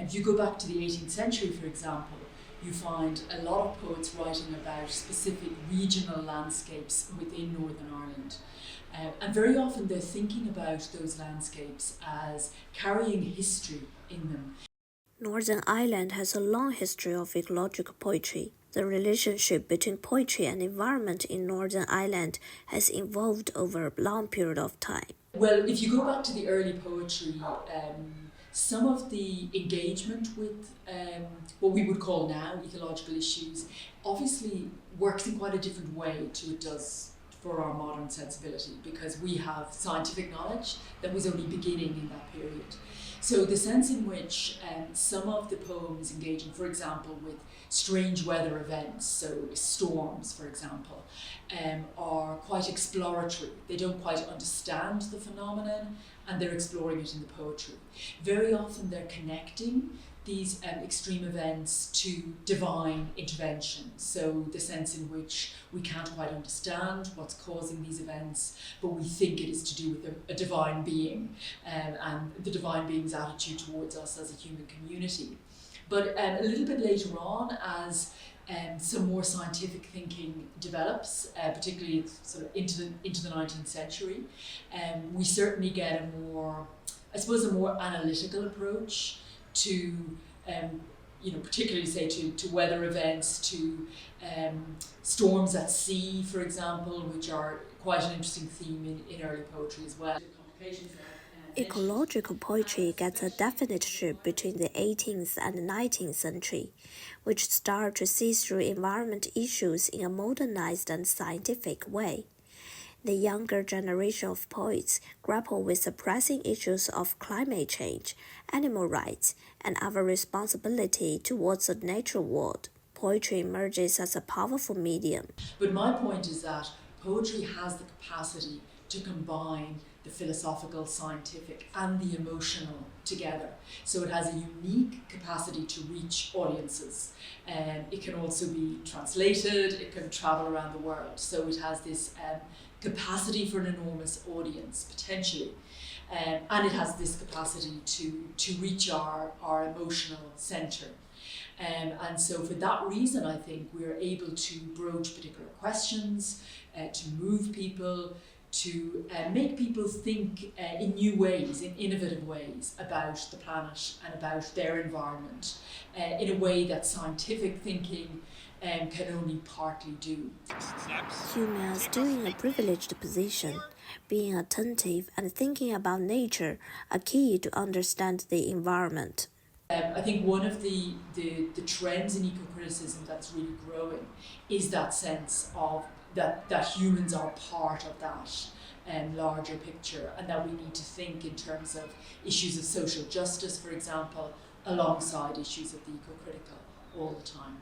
And if you go back to the 18th century, for example, you find a lot of poets writing about specific regional landscapes within Northern Ireland. And very often they're thinking about those landscapes as carrying history in them. Northern Ireland has a long history of ecological poetry. The relationship between poetry and environment in Northern Ireland has evolved over a long period of time. Well, if you go back to the early poetry, some of the engagement with what we would call now ecological issues obviously works in quite a different way to it does for our modern sensibility, because we have scientific knowledge that was only beginning in that period. So the sense in which some of the poems engaging, for example, with strange weather events, so storms, for example, are quite exploratory. They don't quite understand the phenomenon and they're exploring it in the poetry. Very often they're connecting these extreme events to divine intervention. So the sense in which we can't quite understand what's causing these events, but we think it is to do with a divine being and the divine being's attitude towards us as a human community. But a little bit later on, as some more scientific thinking develops, particularly sort of into the 19th century, we certainly get a more analytical approach to, particularly say to weather events, to storms at sea, for example, which are quite an interesting theme in early poetry as well. Ecological poetry gets a definite shift between the 18th and 19th century, which start to see through environment issues in a modernized and scientific way. The younger generation of poets grapple with the pressing issues of climate change, animal rights, and our responsibility towards the natural world. Poetry emerges as a powerful medium. But my point is that poetry has the capacity to combine the philosophical, scientific, and the emotional together. So it has a unique capacity to reach audiences. It can also be translated, it can travel around the world. So it has this capacity for an enormous audience, potentially. And it has this capacity to reach our emotional centre. And so for that reason, I think we're able to broach particular questions, to move people, to make people think in new ways, in innovative ways about the planet and about their environment in a way that scientific thinking can only partly do. Humans still in a privileged position. Being attentive and thinking about nature are key to understand the environment. I think one of the trends in eco-criticism that's really growing is that sense of that humans are part of that larger picture, and that we need to think in terms of issues of social justice, for example, alongside issues of the eco-critical all the time.